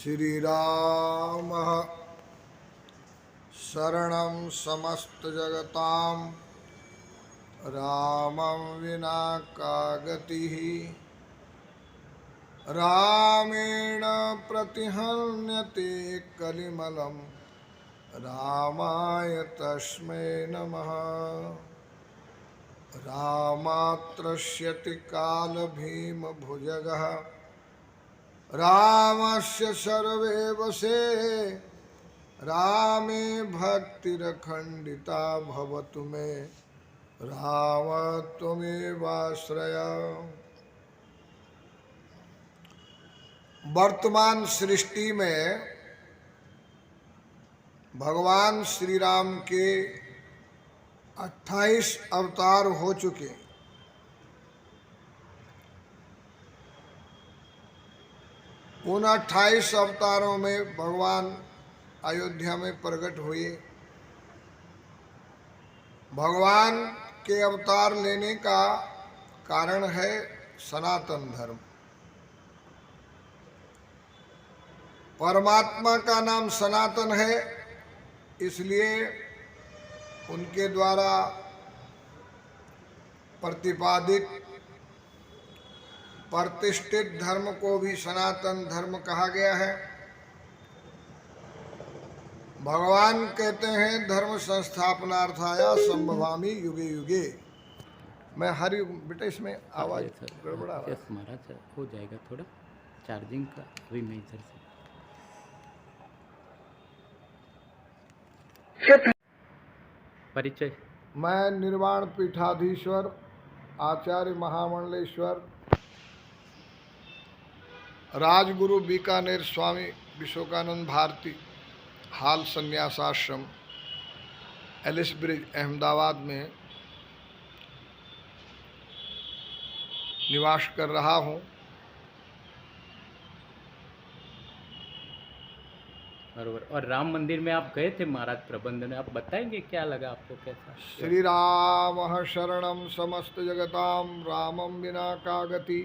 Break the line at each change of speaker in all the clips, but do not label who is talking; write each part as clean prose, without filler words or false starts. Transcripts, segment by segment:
श्रीराम शरणं समस्तजगतां रामं विना का गतिः रामेण प्रतिहन्यते कलिमलं रामाय तस्मै नमः। रामात्रस्यति कालभीमभुजगः रामस्य सर्वे वशे रामे भक्तिरखण्डिता भवतु मे राम त्वमेवाश्रय। वर्तमान सृष्टि में भगवान श्री राम के 28 अवतार हो चुके। उन 28 अवतारों में भगवान अयोध्या में प्रकट हुए। भगवान के अवतार लेने का कारण है सनातन धर्म। परमात्मा का नाम सनातन है, इसलिए उनके द्वारा प्रतिपादित प्रतिष्ठित धर्म को भी सनातन धर्म कहा गया है। भगवान कहते हैं धर्म संस्थापनार्थाय संभवामि युगे युगे। मैं हर युग बेटा इसमें आवाज गड़बड़ा रहा है।
महाराज हो जाएगा थोड़ा चार्जिंग का, अभी मैं इधर से परिचय।
मैं निर्वाण पीठाधीश्वर आचार्य महामंडलेश्वर राजगुरु बीकानेर स्वामी विश्वकानंद भारती हाल संन्यासाश्रम एलिस ब्रिज अहमदाबाद में निवास कर रहा हूँ।
बरोबर। और राम मंदिर में आप गए थे महाराज प्रबंध में, आप बताएंगे क्या लगा आपको, कैसा?
श्री राम शरणम समस्त जगतां रामं विना का गति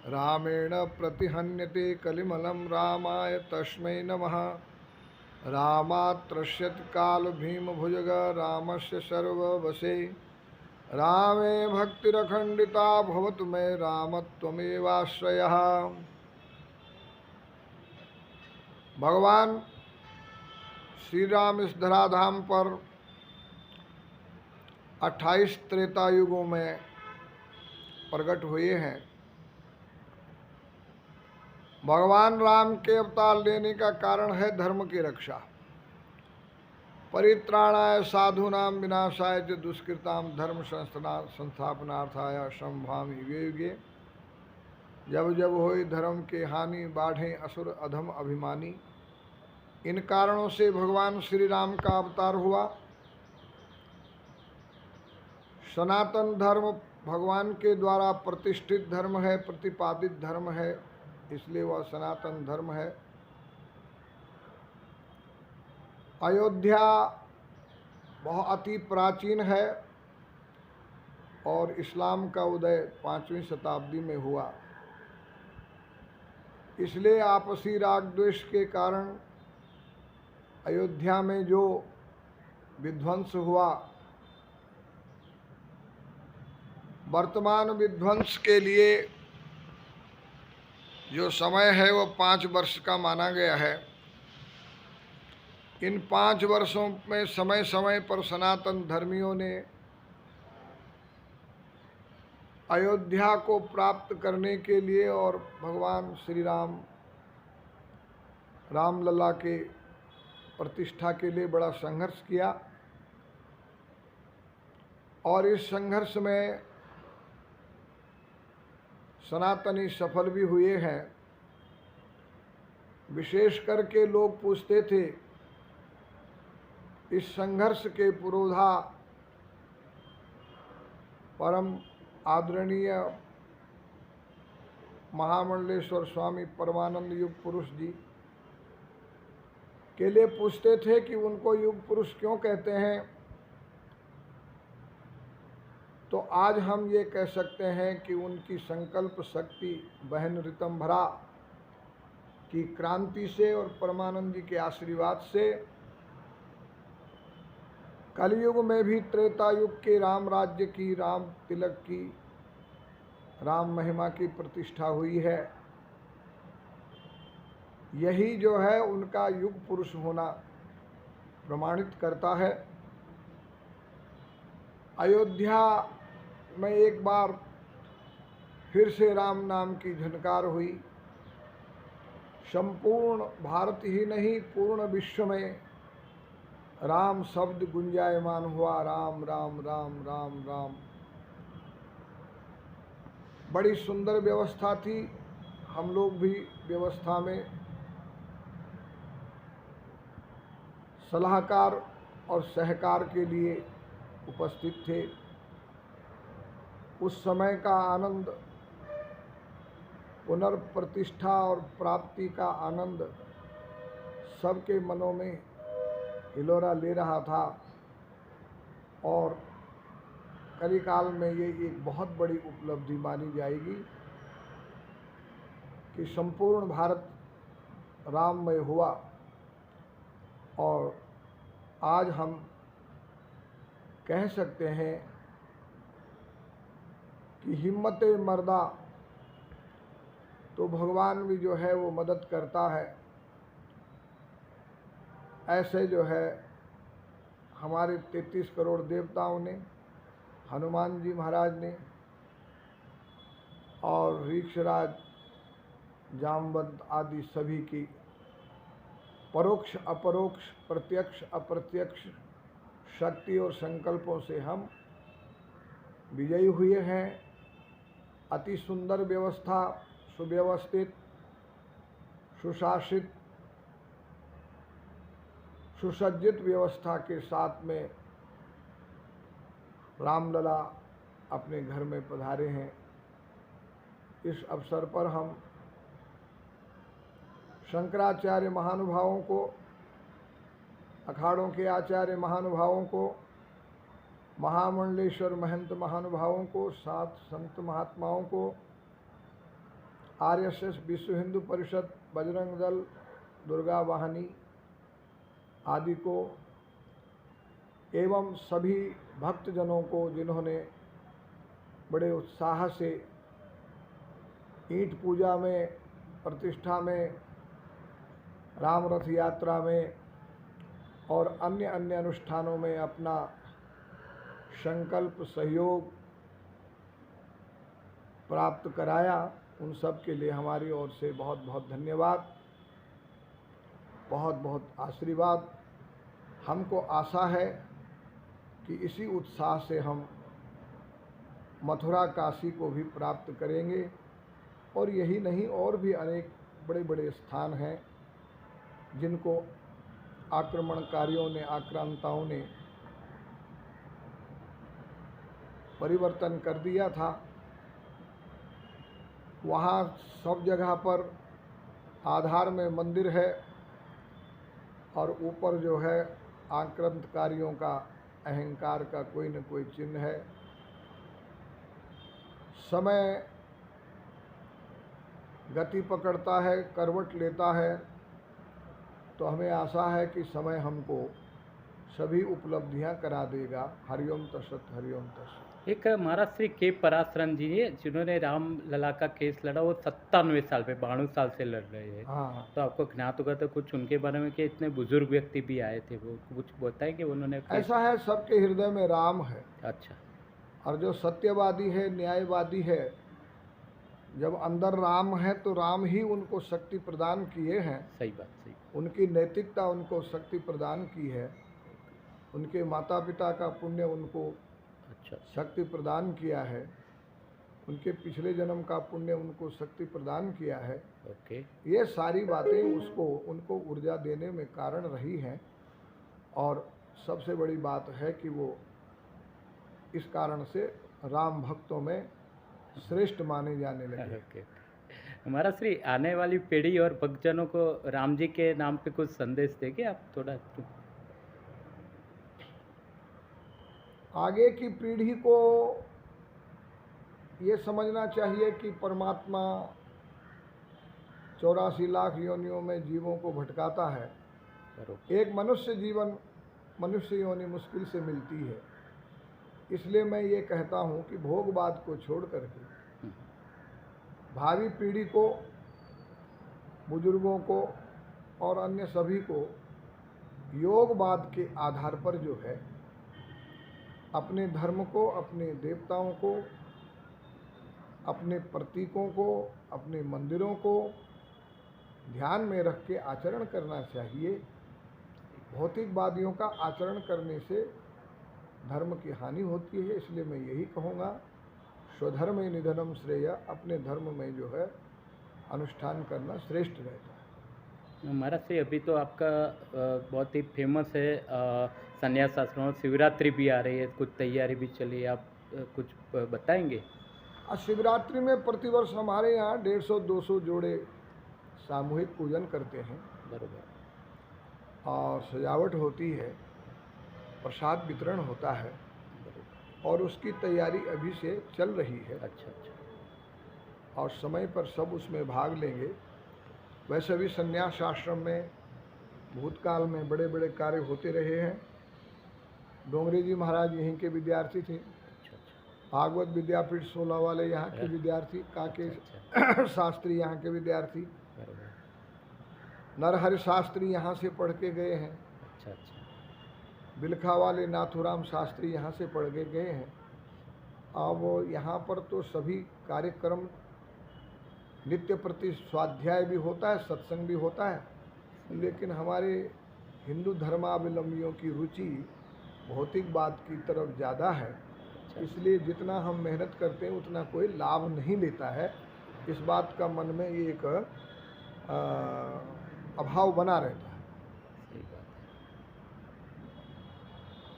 रामेण प्रतिहन्यते कलिमलं रामाय तस्मै नमः। रामात्रस्यत काल भीम भुजग रामस्य सर्ववशे रामे भक्तिरखण्डिता भवतु मे राम त्वमेवाश्रयः। भगवान श्री राम इस धराधाम पर 28 त्रेता युगों में प्रकट हुए हैं। भगवान राम के अवतार लेने का कारण है धर्म की रक्षा। परित्राणाय साधूनां विनाशाय च दुष्कृतां धर्म संस्थापनार्थाय संभवामि युगे युगे। जब जब होई धर्म के हानि बाढ़े असुर अधम अभिमानी। इन कारणों से भगवान श्री राम का अवतार हुआ। सनातन धर्म भगवान के द्वारा प्रतिष्ठित धर्म है, प्रतिपादित धर्म है, इसलिए वह सनातन धर्म है। अयोध्या बहुत अति प्राचीन है और इस्लाम का उदय 5वीं शताब्दी में हुआ। इसलिए आपसी राग द्वेष के कारण अयोध्या में जो विध्वंस हुआ, वर्तमान विध्वंस के लिए जो समय है वो 5 वर्ष का माना गया है। इन 5 वर्षों में समय समय पर सनातन धर्मियों ने अयोध्या को प्राप्त करने के लिए और भगवान श्री राम रामलला के प्रतिष्ठा के लिए बड़ा संघर्ष किया और इस संघर्ष में सनातनी सफल भी हुए हैं। विशेष करके लोग पूछते थे इस संघर्ष के पुरोधा परम आदरणीय महामंडलेश्वर स्वामी परमानंद युग पुरुष जी के लिए पूछते थे कि उनको युग पुरुष क्यों कहते हैं। तो आज हम ये कह सकते हैं कि उनकी संकल्प शक्ति बहन ऋतंभरा की क्रांति से और परमानंद जी के आशीर्वाद से कलयुग में भी त्रेता युग के राम राज्य की, राम तिलक की, राम महिमा की प्रतिष्ठा हुई है। यही जो है उनका युग पुरुष होना प्रमाणित करता है। अयोध्या में एक बार फिर से राम नाम की झनकार हुई। संपूर्ण भारत ही नहीं, पूर्ण विश्व में राम शब्द गुंजायमान हुआ। राम राम राम राम राम। बड़ी सुंदर व्यवस्था थी। हम लोग भी व्यवस्था में सलाहकार और सहकार के लिए उपस्थित थे। उस समय का आनंद, पुनर्प्रतिष्ठा और प्राप्ति का आनंद सबके मनों में हिलोरा ले रहा था और कलिकाल में ये एक बहुत बड़ी उपलब्धि मानी जाएगी कि संपूर्ण भारत राममय हुआ। और आज हम कह सकते हैं कि हिम्मत मर्दा तो भगवान भी जो है वो मदद करता है। ऐसे जो है हमारे 33 करोड़ देवताओं ने, हनुमान जी महाराज ने और ऋक्षराज, जामवंत आदि सभी की परोक्ष अपरोक्ष, प्रत्यक्ष अप्रत्यक्ष शक्ति और संकल्पों से हम विजयी हुए हैं। अति सुंदर व्यवस्था, सुव्यवस्थित, सुशासित, सुसज्जित व्यवस्था के साथ में रामलला अपने घर में पधारे हैं। इस अवसर पर हम शंकराचार्य महानुभावों को, अखाड़ों के आचार्य महानुभावों को, महामंडलेश्वर महंत महानुभावों को, सात संत महात्माओं को, आरएसएस, विश्व हिंदू परिषद, बजरंग दल, दुर्गा वाहिनी आदि को, एवं सभी भक्तजनों को जिन्होंने बड़े उत्साह से ईंट पूजा में, प्रतिष्ठा में, राम रथ यात्रा में और अन्य अन्य अनुष्ठानों में अपना संकल्प सहयोग प्राप्त कराया, उन सब के लिए हमारी ओर से बहुत बहुत धन्यवाद, बहुत बहुत आशीर्वाद। हमको आशा है कि इसी उत्साह से हम मथुरा काशी को भी प्राप्त करेंगे। और यही नहीं, और भी अनेक बड़े बड़े स्थान हैं जिनको आक्रमणकारियों ने, आक्रांताओं ने परिवर्तन कर दिया था। वहाँ सब जगह पर आधार में मंदिर है और ऊपर जो है आक्रांतकारियों का अहंकार का कोई न कोई चिन्ह है। समय गति पकड़ता है, करवट लेता है, तो हमें आशा है कि समय हमको सभी उपलब्धियां करा देगा। हरिओम तत्सत, हरिओम तत्सत।
एक महाराज श्री के पराशरन जी है जिन्होंने राम लला का केस लड़ा, वो 97 साल पे, 92 साल से लड़ रहे हैं।
हाँ,
तो आपको ज्ञात होगा तो कुछ उनके बारे में कि इतने बुजुर्ग व्यक्ति भी आए थे, वो कुछ बताएं कि उन्होंने
ऐसा है, सबके हृदय में राम है।
अच्छा।
और जो सत्यवादी है, न्यायवादी है, जब अंदर राम है तो राम ही उनको शक्ति प्रदान किए हैं।
सही बात, सही।
उनकी नैतिकता उनको शक्ति प्रदान की है, उनके माता पिता का पुण्य उनको
अच्छा,
शक्ति प्रदान किया है, उनके पिछले जन्म का पुण्य उनको शक्ति प्रदान किया है।
ओके।
ये सारी बातें उनको ऊर्जा देने में कारण रही हैं। और सबसे बड़ी बात है कि वो इस कारण से राम भक्तों में श्रेष्ठ माने जाने लगे।
ओके। हमारा श्री आने वाली पीढ़ी और भक्तजनों को राम जी के नाम पे कुछ संदेश देंगे आप थोड़ा?
आगे की पीढ़ी को ये समझना चाहिए कि परमात्मा 84 लाख योनियों में जीवों को भटकाता है।
बरोबर।
एक मनुष्य योनि मुश्किल से मिलती है। इसलिए मैं ये कहता हूँ कि भोगवाद को छोड़ करके भावी पीढ़ी को, बुजुर्गों को और अन्य सभी को योगवाद के आधार पर जो है अपने धर्म को, अपने देवताओं को, अपने प्रतीकों को, अपने मंदिरों को ध्यान में रख के आचरण करना चाहिए। भौतिकवादियों का आचरण करने से धर्म की हानि होती है। इसलिए मैं यही कहूँगा, स्वधर्मे निधनम श्रेय, अपने धर्म में जो है अनुष्ठान करना श्रेष्ठ रहता है।
महाराज से अभी तो आपका बहुत ही फेमस है संन्यास आश्रम, शिवरात्रि भी आ रही है, कुछ तैयारी भी चली है, आप कुछ बताएंगे?
शिवरात्रि में प्रतिवर्ष हमारे यहाँ 150-200 जोड़े सामूहिक पूजन करते हैं।
बरोबर।
और सजावट होती है, प्रसाद वितरण होता है और उसकी तैयारी अभी से चल रही है।
अच्छा अच्छा।
और समय पर सब उसमें भाग लेंगे। वैसे भी संन्यास आश्रम में भूतकाल में बड़े बड़े कार्य होते रहे हैं। डोंगरे जी महाराज यहीं के विद्यार्थी थे।
अच्छा अच्छा।
भागवत विद्यापीठ 16 वाले यहाँ के विद्यार्थी, काके
अच्छा।
शास्त्री यहाँ के विद्यार्थी,
बरोबर।
नरहरि शास्त्री यहाँ से पढ़ के गए हैं।
अच्छा अच्छा।
बिलखा वाले नाथुराम शास्त्री यहाँ से पढ़ के गए हैं। अब यहाँ पर तो सभी कार्यक्रम, नित्य प्रति स्वाध्याय भी होता है, सत्संग भी होता है, लेकिन हमारे हिंदू धर्मावलंबियों की रुचि भौतिकवाद की तरफ ज़्यादा है। इसलिए जितना हम मेहनत करते हैं उतना कोई लाभ नहीं लेता है। इस बात का मन में एक अभाव बना रहता है।
सही बात है।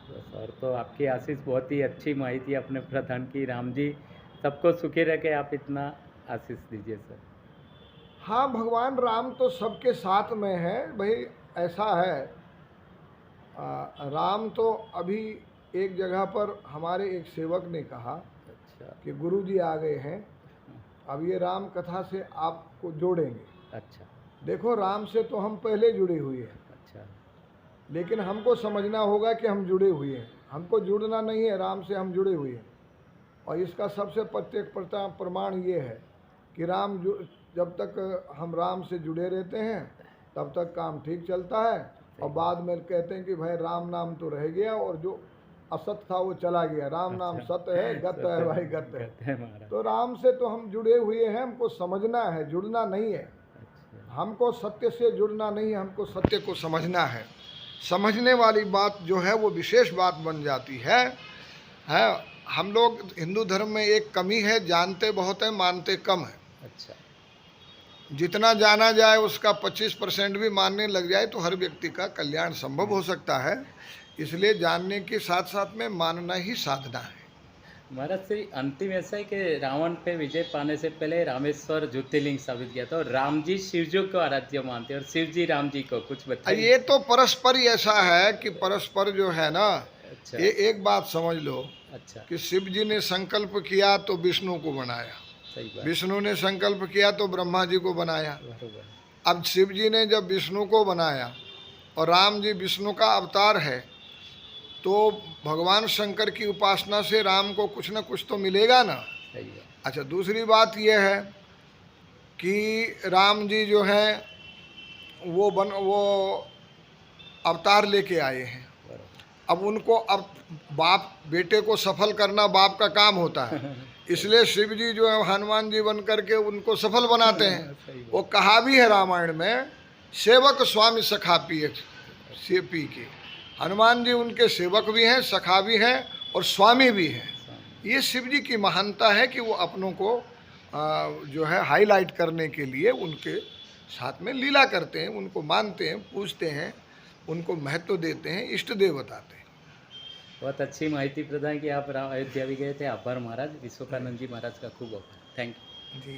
बस, और तो आपकी आशीष, बहुत ही अच्छी माहिती आपने प्रदान की। राम जी सबको सुखी रखे, आप इतना आशीष दीजिए सर।
हाँ, भगवान राम तो सबके साथ में है भाई। ऐसा है, राम तो अभी एक जगह पर हमारे एक सेवक ने कहा
अच्छा
कि गुरुजी आ गए हैं, अब ये राम कथा से आपको जोड़ेंगे।
अच्छा
देखो, राम से तो हम पहले जुड़े हुए हैं,
अच्छा।
लेकिन हमको समझना होगा कि हम जुड़े हुए हैं। हमको जुड़ना नहीं है, राम से हम जुड़े हुए हैं। और इसका सबसे प्रत्येक प्रमाण ये है कि जब तक हम राम से जुड़े रहते हैं तब तक काम ठीक चलता है, और बाद में कहते हैं कि भाई राम नाम तो रह गया और जो असत था वो चला गया। राम नाम सत्य है, गत्य है भाई, गत्य है। तो राम से तो हम जुड़े हुए हैं, हमको समझना है, जुड़ना नहीं है। हमको सत्य से जुड़ना नहीं है, हमको सत्य को समझना है। समझने वाली बात जो है वो विशेष बात बन जाती है। हम लोग हिंदू धर्म में एक कमी है, जानते बहुत है, मानते कम है।
अच्छा।
जितना जाना जाए उसका 25% भी मानने लग जाए तो हर व्यक्ति का कल्याण संभव हो सकता है। इसलिए जानने के साथ साथ में मानना ही साधना है।
महाराज श्री अंतिम ऐसा है कि रावण पे विजय पाने से पहले रामेश्वर ज्योतिर्लिंग स्थापित किया था, और राम जी शिव जी को आराध्य मानते हैं और शिव जी राम जी को, कुछ बताइए।
ये तो परस्पर ही ऐसा है कि परस्पर जो है ना,
अच्छा।
ये एक बात समझ लो
अच्छा।
कि शिव जी ने संकल्प किया तो विष्णु को बनाया,
सही बात।
विष्णु ने संकल्प किया तो ब्रह्मा जी को बनाया।
बरोबर।
अब शिव जी ने जब विष्णु को बनाया और राम जी विष्णु का अवतार है, तो भगवान शंकर की उपासना से राम को कुछ न कुछ तो मिलेगा ना।
सही है।
अच्छा, दूसरी बात यह है कि राम जी जो है वो अवतार लेके आए हैं। अब उनको, अब बाप बेटे को सफल करना बाप का काम होता है। इसलिए शिव जी जो है हनुमान जी बन करके उनको सफल बनाते हैं। वो कहा भी है रामायण में, सेवक स्वामी सखा पिए से पी के। हनुमान जी उनके सेवक भी हैं, सखा भी हैं और स्वामी भी हैं। ये शिव जी की महानता है कि वो अपनों को जो है हाईलाइट करने के लिए उनके साथ में लीला करते हैं, उनको मानते हैं, पूजते हैं, उनको महत्व देते हैं, इष्ट देव बताते हैं।
बहुत अच्छी माहिती प्रदान की। आप अयोध्या भी गए थे। आभार महाराज। विश्वकानंद जी महाराज का खूब आभार। थैंक यू
जी।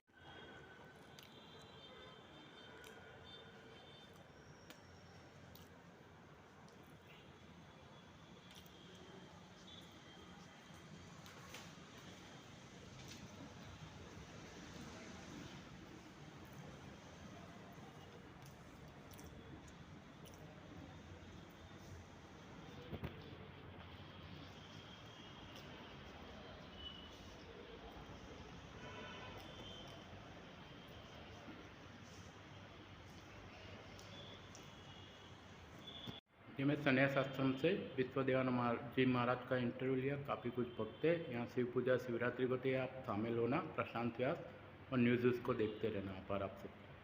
ये मैं संन्यास आश्रम से विश्वदेवानंद जी महाराज का इंटरव्यू लिया। काफ़ी कुछ भक्त है यहाँ। शिव पूजा शिवरात्रि को तो आप शामिल होना। प्रशांत व्यास और न्यूज़ उसको देखते रहना। आभार आप सबका।